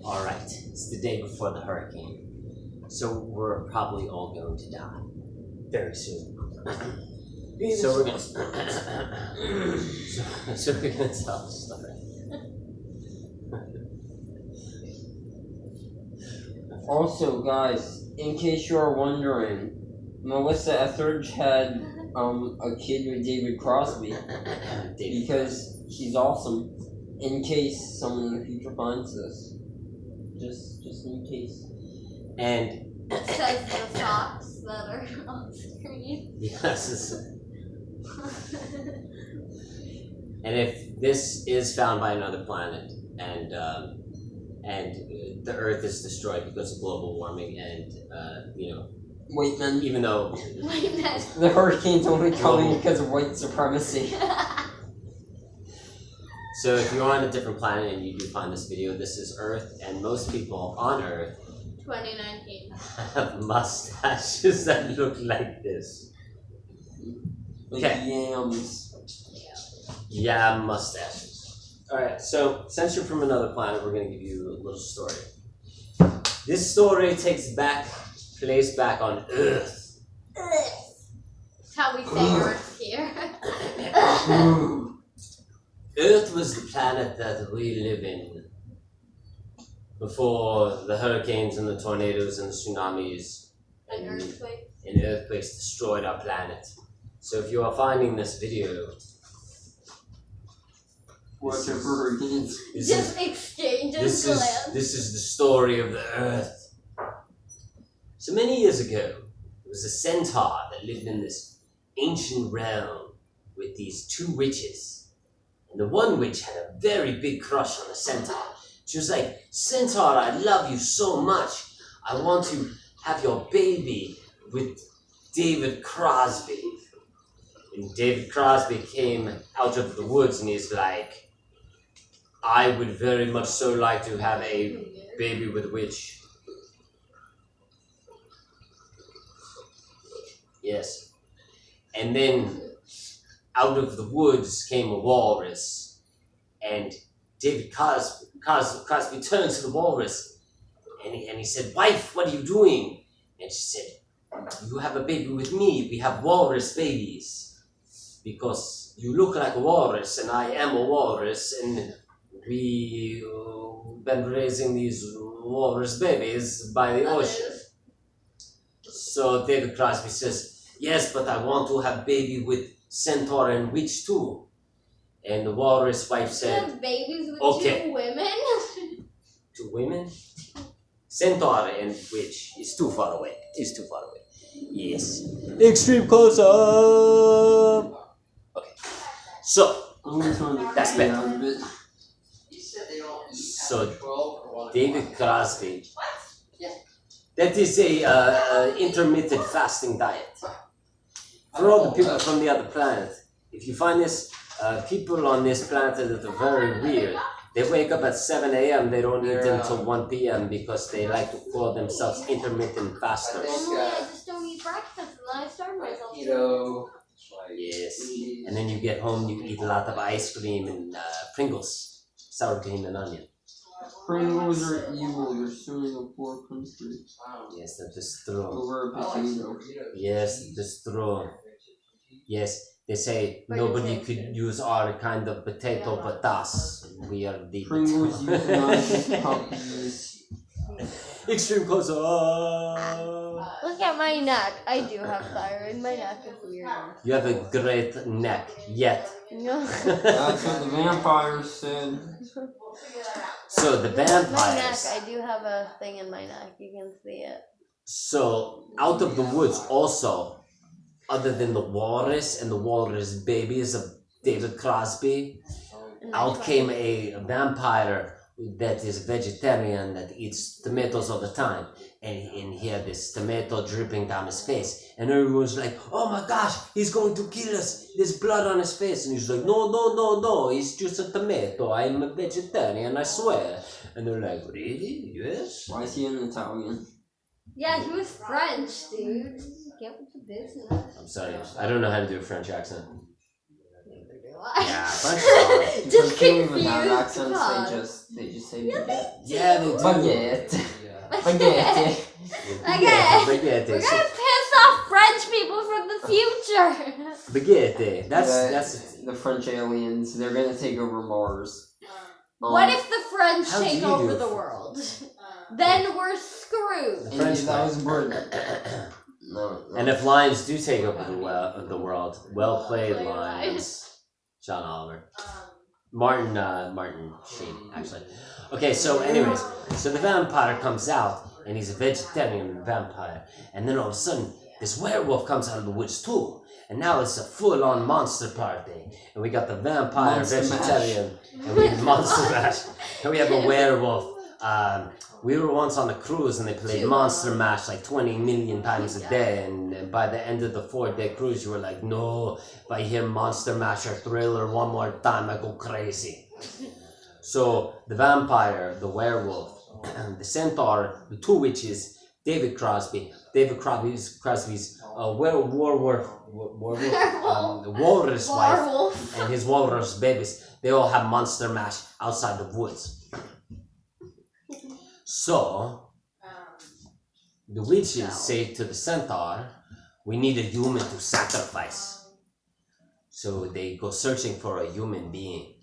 Alright, it's the day before the hurricane. So we're probably all going to die. Very soon. So we're gonna so we're gonna tell a story. Also, guys, in case you're wondering, Melissa Etheridge had a kid with David Crosby because he's awesome. In case someone in the future finds this, just in case. And says the socks that are on screen. Yes. And if this is found by another planet, and the Earth is destroyed because of global warming, and Wait, then. even though The hurricane's only coming because of white supremacy. So if you're on a different planet and you do find this video, this is Earth, and most people on Earth 2019 have mustaches that look like this. Okay. Yams. Yeah, mustaches. Alright, so since you're from another planet, we're going to give you a little story. This story takes place back on Earth. That's how we say Earth here. Earth was the planet that we live in before the hurricanes and the tornadoes and the tsunamis An earthquake. and earthquakes destroyed our planet. So if you are finding this video, Watch out for hurricanes. Just exchanges glance. This is the story of the Earth. So many years ago, there was a centaur that lived in this ancient realm with these two witches. And the one witch had a very big crush on the centaur. She was like, "Centaur, I love you so much. I want to have your baby with David Crosby." And David Crosby came out of the woods and he's like, "I would very much so like to have a baby with a witch." Yes. And then out of the woods came a walrus, and David Crosby turned to the walrus, and he said, "Wife, what are you doing?" And she said, "You have a baby with me. We have walrus babies, because you look like a walrus, and I am a walrus, and we been raising these walrus babies by the ocean." So David Crosby says, "Yes, but I want to have baby with centaur and witch too." And the walrus wife You said, have babies with "Okay." 2 women? 2 women? Centaur and witch is too far away. It's too far away. Yes. Extreme close up. Okay. So that's better. So David Crosby. That is a intermittent fasting diet. For all the people from the other planet, if you find this, people on this planet that are very weird. They wake up at 7 a.m. They don't eat until 1 p.m. because they like to call themselves intermittent fasters. I just don't eat breakfast and then I starve myself. Yes. And then you get home, you eat a lot of ice cream and Pringles, sour cream and onion. Pringles are evil. You're suing a poor country. Yes, that is true. Over a potato. Yes, that's true. Yes. They say nobody could use our kind of potato but us. We are the Pringles euthanize puppies. Extreme close up. Look at my neck. I do have thyroid. My neck is weird. You have a great neck, yet. No. That's what the vampires said. So the My neck. vampires. I do have a thing in my neck. You can see it. So out of the woods also, other than the walrus and the walrus babies of David Crosby, out came a vampire that is vegetarian that eats tomatoes all the time. And he had this tomato dripping down his face. And everyone's like, "Oh my gosh, he's going to kill us. There's blood on his face." And he's like, No, it's just a tomato. I'm a vegetarian, I swear. And they're like, "Really? Yes?" Why is he an Italian? Yeah, he was French, dude. Get with the business. I'm sorry, I don't know how to do a French accent. why. Yeah, French fries. Just People even confused have accents, Pog. they just say Yeah, baguette. Yeah, they do. Baguette. Okay. Baguette. We're Baguette. gonna piss off French people from the future. Baguette. That's. The French aliens. They're gonna take over Mars. What if the French How do take you over do the it? world? Then we're screwed. The French that was Britain. No. And if lions do take over the world, well played, Played, Lions. John Oliver. Martin Sheen, actually. Okay, so anyways, so the vampire comes out, and he's a vegetarian vampire, and then all of a sudden, this werewolf comes out of the woods too, and now it's a full-on monster party, and we got the vampire, Monster vegetarian, and we monster mash, and we have a werewolf. We were once on a cruise, and they played Monster Mash like 20 million times a day, and by the end of the 4-day cruise, you were like, no, if I hear Monster Mash or Thriller one more time, I go crazy. So the vampire, the werewolf, the centaur, the two witches, David Crosby's walrus wife Werewolf. and his walrus babies, they all have Monster Mash outside the woods. So the witches say to the centaur, we need a human to sacrifice. So they go searching for a human being.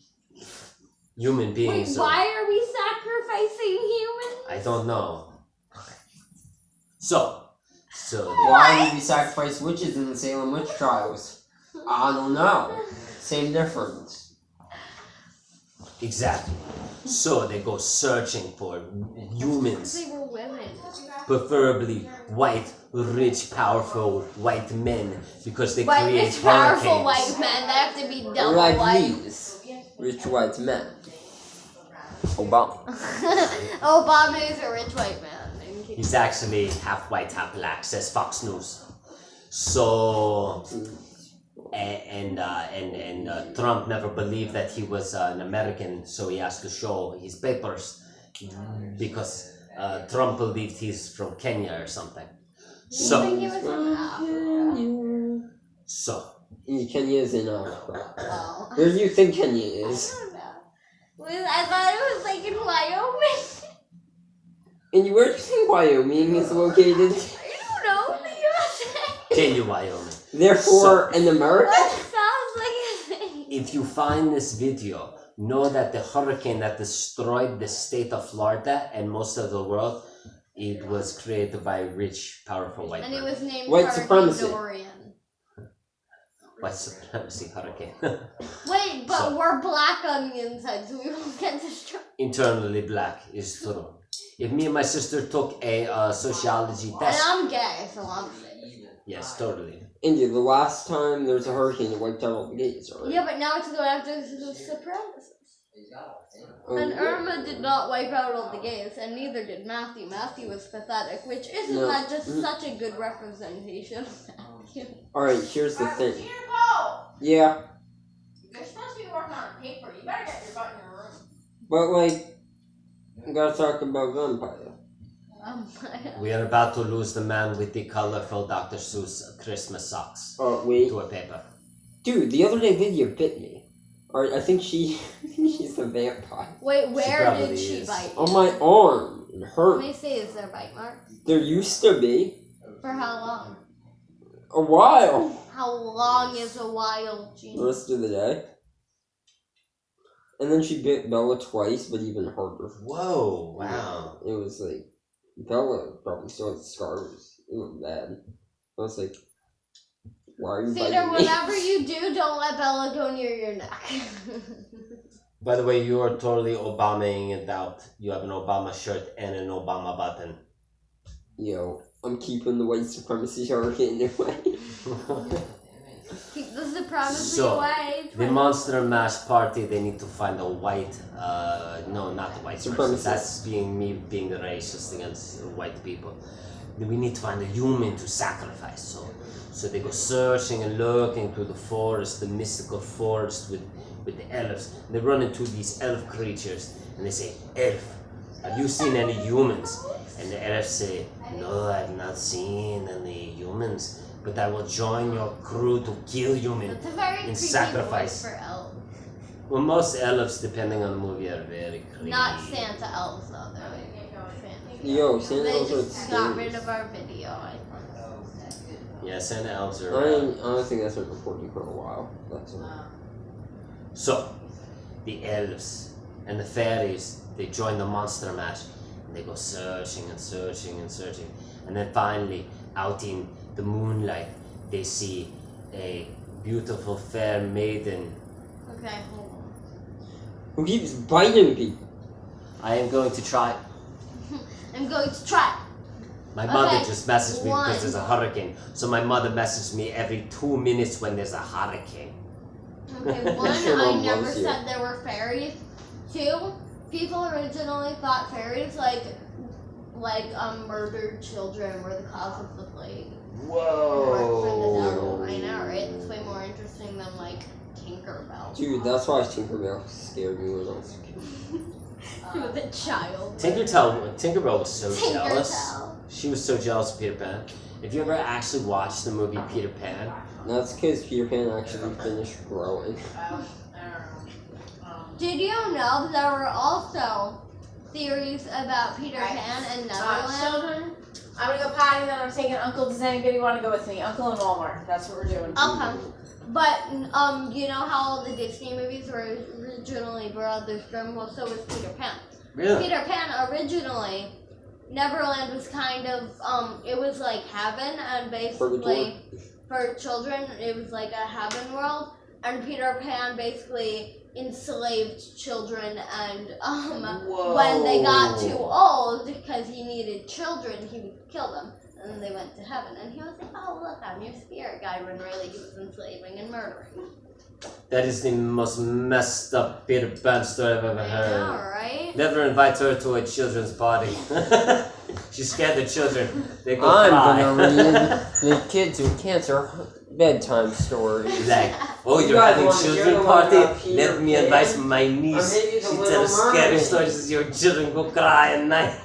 Human beings. Wait, why are we sacrificing humans? I don't know. So Why did we sacrifice witches in the Salem witch trials? I don't know. Same difference. exactly. So they go searching for humans, They were women. preferably white, rich, powerful white men, because they White, create rich, powerful hurricanes. white men. They have to be double Like white. these rich white men. Obama. Obama is a rich white man. In case- He's actually half white, half black, says Fox News. So, and Trump never believed that he was an American, so he has to show his papers because Trump believed he's from Kenya or something. Do you think he So, was from Africa? so Kenya is in Africa. Well, Where do you think Kenya I is? don't know. I thought it was like in Wyoming. And where do you think Wyoming is located? I don't know. The USA. Kenya, Wyoming. Therefore, in America? That sounds like a thing. If you find this video, know that the hurricane that destroyed the state of Florida and most of the world, it was created by rich, powerful white And it men. was named White Hurricane supremacy. Dorian. White supremacy hurricane. Wait, but So- we're black on the inside, so we won't get destroyed. Internally black is true. If me and my sister took a sociology And test, I'm gay, so I'm safe. yes, totally. India, the last time there was a hurricane that wiped out all the gates, right? Yeah, but now it's going after the supremacists. Oh, And yeah. Irma did not wipe out all the gays, and neither did Matthew. Matthew was pathetic, which isn't No. that just such a good representation of Matthew? Alright, here's the thing. Go! Yeah, You're supposed to be working on paper. You better get your butt in your room. but like, we gotta talk about vampire. We are about to lose the man with the colorful Dr. Seuss Christmas socks Oh, wait. to a paper. Dude, the other day Lydia bit me. Or I think she's a vampire. Wait, where probably did she is. bite? On my arm. It Let hurt. me see, is there bite marks? There used to be. For how long? A while. How long is a while, The Gene? rest of the day. And then she bit Bella twice, but even harder. Whoa, wow. It was like, Bella probably still has scars. It was bad. I was like, why are you Cedar, biting me? whatever you do, don't let Bella go near your neck. By the way, you are totally Obamaing it out. You have an Obama shirt and an Obama button. Yo, I'm keeping the white supremacy hurricane away. Keep the supremacy So, away. The Monster Mash party, they need to find a white, no, not the white person. Supremacist. That's being the racist against white people. We need to find a human to sacrifice. So they go searching and looking through the forest, the mystical forest with the elves. And they run into these elf creatures and they say, "Elf, have you seen any humans?" And the elves say, "No, I've not seen any humans, but I will join your crew to kill humans That's a very in creepy sacrifice." voice for elves. Well, most elves, depending on the movie, are very clean. Not Santa elves though. They're fancy. Yo, Santa They elves are just got rid scary. of our video. I think. Yeah, Santa elves are. I don't think that's been recording for a while. That's all. So, the elves and the fairies, they join the monster mash, and they go searching and searching and searching, and then finally, out in the moonlight, they see a beautiful fair maiden. Okay, hold on. Who keeps biting people? I am going to try. I'm going to try. My mother Okay, just messaged me one. because there's a hurricane. So my mother messaged me every 2 minutes when there's a hurricane. Okay, one, Your I mom never loves you. said there were fairies. Two, people originally thought fairies murdered children were the cause of the plague. Whoa. I know, right? It's way more interesting than Tinkerbell. Dude, that's why Tinkerbell scared me when I was a kid. With a child. Tinkerbell was so jealous. Tinkerbell. She was so jealous of Peter Pan. If you ever actually watched the movie Peter Pan, That's because Peter Pan actually finished growing. Did you know that there were also theories about Peter Pan and Neverland? Children, I'm gonna go potty, then I'm taking Uncle. Does anybody want to go with me? Uncle and Walmart. That's what we're doing. Okay. But, you know how the Disney movies were originally Brothers Grimm? Well, so was Peter Pan. really? Peter Pan originally, Neverland was kind of, it was like heaven, and basically, for children, it was like a heaven world, and Peter Pan basically enslaved children, and, when they got too old, because he needed children, he would kill them. And then they went to heaven, and he was like, "Oh, look, I'm your spirit guide," when really he was enslaving and murdering. That is the most messed up Peter Pan story I've ever I heard. know, right? Never invite her to a children's party. She scared the children. They go I'm cry. gonna read the kids with cancer bedtime stories. Like, oh, You you're guys having wanna hear children the one party? about Peter Let me Pan? advise my niece. Or maybe the She Little tells scary Mermaid? stories as your children go cry at night.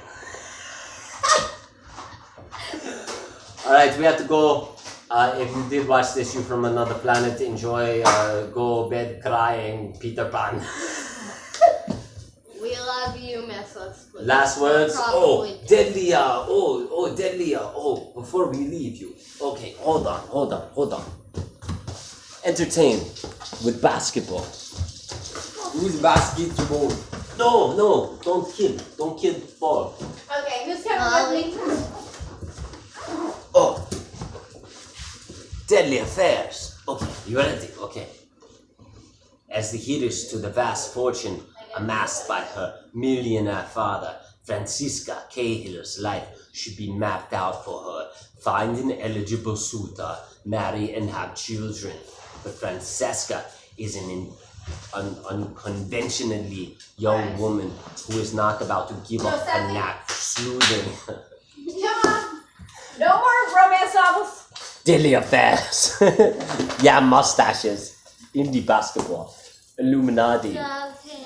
Alright, we have to go. If you did watch this, you from another planet, enjoy, go bed crying, Peter Pan. We love you, Miss Leslie. Last words? Probably Oh, Deadlia. Oh, Deadlia. Oh, before we leave you. Okay, hold on. Entertain with basketball. Who's basketball? No, don't kill the ball. Okay, who's coming with me? Oh, deadly affairs. Okay, you ready? Okay. As the heiress to the vast fortune amassed by her millionaire father, Francisca Cahill's life should be mapped out for her. Find an eligible suitor, marry and have children. But Francesca is an unconventionally young woman who is not about to give up a knack for sleuthing. Come on. No more romance novels. Deadly affairs. Yeah, mustaches. Indie basketball. Illuminati. Love him.